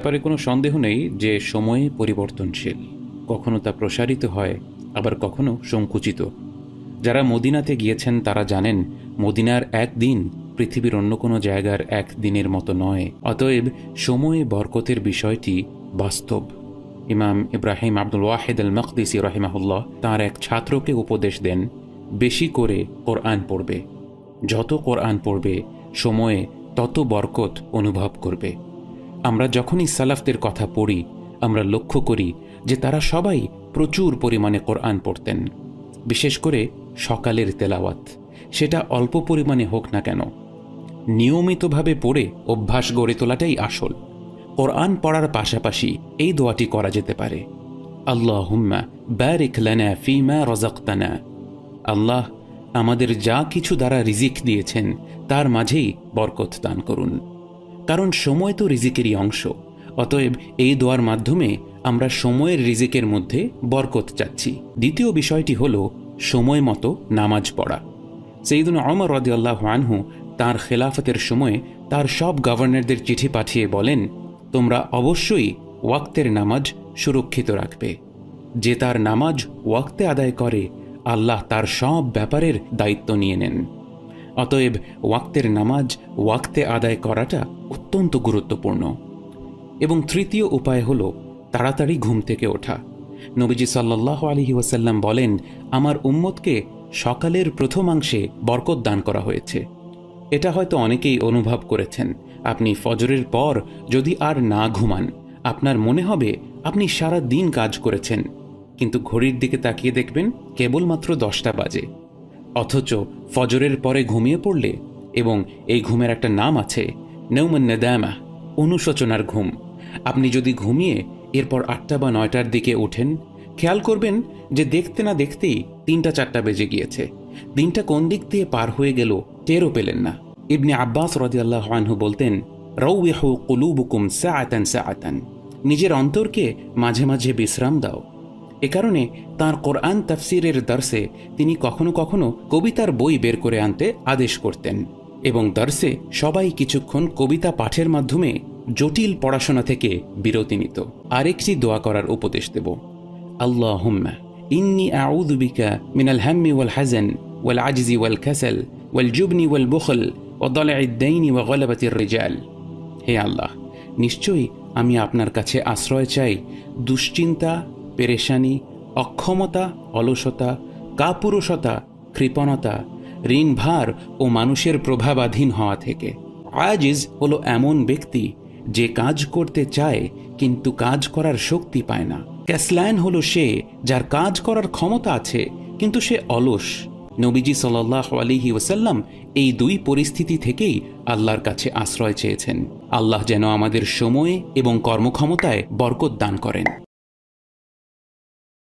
ব্যাপারে কোনো সন্দেহ নেই যে সময়ে পরিবর্তনশীল, কখনো তা প্রসারিত হয়, আবার কখনো সংকুচিত। যারা মদিনাতে গিয়েছেন তারা জানেন মদিনার একদিন পৃথিবীর অন্য কোনো জায়গার একদিনের মতো নয়। অতএব সময়ে বরকতের বিষয়টি বাস্তব। ইমাম ইব্রাহিম আব্দুল ওয়াহিদ আল মকদিসি রাহিমাহুল্লাহ তাঁর এক ছাত্রকে উপদেশ দেন, বেশি করে কোরআন পড়বে। যত কোরআন পড়বে সময়ে তত বরকত অনুভব করবে। আমরা যখনই সালাফদের কথা পড়ি আমরা লক্ষ্য করি যে তারা সবাই প্রচুর পরিমাণে কোরআন পড়তেন, বিশেষ করে সকালের তেলাওয়াত, সেটা অল্প পরিমাণে হোক না কেন। নিয়মিতভাবে পড়ে অভ্যাস গড়ে তোলাটাই আসল। কোরআন পড়ার পাশাপাশি এই দোয়াটি করা যেতে পারে, আল্লাহুম্মা বারিক লানা ফিমা রাযাকতানা। আল্লাহ আমাদের যা কিছু দ্বারা রিজিক দিয়েছেন তার মাঝেই বরকত দান করুন। কারণ সময় তো রিজিকেরই অংশ। অতএব এই দোয়ার মাধ্যমে আমরা সময়ের রিজিকের মধ্যে বরকত চাচ্ছি। দ্বিতীয় বিষয়টি হল সময় মতো নামাজ পড়া। সাইয়্যিদুনা ওমর রাদিয়াল্লাহু আনহু তাঁর খেলাফতের সময়ে তার সব গভর্নরদের চিঠি পাঠিয়ে বলেন, তোমরা অবশ্যই ওয়াক্তের নামাজ সুরক্ষিত রাখবে। যে তার নামাজ ওয়াক্তে আদায় করে আল্লাহ তার সব ব্যাপারের দায়িত্ব নিয়ে নেন। অতএব ওয়াক্তের নামাজ ওয়াক্তে আদায় করাটা অত্যন্ত গুরুত্বপূর্ণ। এবং তৃতীয় উপায় হল তাড়াতাড়ি ঘুম থেকে ওঠা। নবীজি সাল্লাল্লাহু আলাইহি ওয়াসাল্লাম বলেন, আমার উম্মতকে সকালের প্রথমাংশে বরকত দান করা হয়েছে। এটা হয়তো অনেকেই অনুভব করেছেন। আপনি ফজরের পর যদি আর না ঘুমান, আপনার মনে হবে আপনি সারা দিন কাজ করেছেন, কিন্তু ঘড়ির দিকে তাকিয়ে দেখবেন কেবলমাত্র 10টা বাজে। অথচ ফজরের পরে ঘুমিয়ে পড়লে, এবং এই ঘুমের একটা নাম আছে, নওমুন নাদামা, অনুশোচনার ঘুম। আপনি যদি ঘুমিয়ে এরপর 8টা বা 9টার দিকে ওঠেন, খেয়াল করবেন যে দেখতে না দেখতেই 3টা-4টা বেজে গিয়েছে। দিনটা কোন দিক দিয়ে পার হয়ে গেল টেরও পেলেন না। ইবনে আব্বাস রাদিয়াল্লাহু আনহু বলতেন, রাউইহু কুলুবুকুম সাআতান সাআতান, নিজের অন্তরকে মাঝে মাঝে বিশ্রাম দাও। এ কারণে তাঁর কোরআন তাফসিরের দর্সে তিনি কখনো কখনো কবিতার বই বের করে আনতে আদেশ করতেন, এবং দর্সে সবাই কিছুক্ষণ কবিতা পাঠের মাধ্যমে জটিল পড়াশোনা থেকে বিরতি নিত। আরেকটি দোয়া করার উপদেশ দেব, আল্লাহুম্মা ইন্নী আউযু বিকা মিনাল হাম্মি ওয়াল হাযান ওয়াল আজজি ওয়াল কাসাল ওয়াল জুবনি ওয়াল বুখল ওয়া দালাইদ দাইনি ওয়া গলাবাতির রিজাল। হে আল্লাহ, নিশ্চয়ই আমি আপনার কাছে আশ্রয় চাই দুশ্চিন্তা, পেরেশানি, অক্ষমতা, অলসতা, কাপুরুষতা, কৃপণতা, ঋণভার ও মানুষের প্রভাবাধীন হওয়া থেকে। আজিজ হলো এমন ব্যক্তি যে কাজ করতে চায় কিন্তু কাজ করার শক্তি পায় না। ক্যাসলান হলো সে যার কাজ করার ক্ষমতা আছে কিন্তু সে অলস। নবীজি সাল্লাল্লাহু আলাইহি ওয়াসাল্লাম এই দুই পরিস্থিতি থেকেই আল্লাহর কাছে আশ্রয় চেয়েছেন। আল্লাহ যেন আমাদের সময় এবং কর্মক্ষমতায় বরকত দান করেন।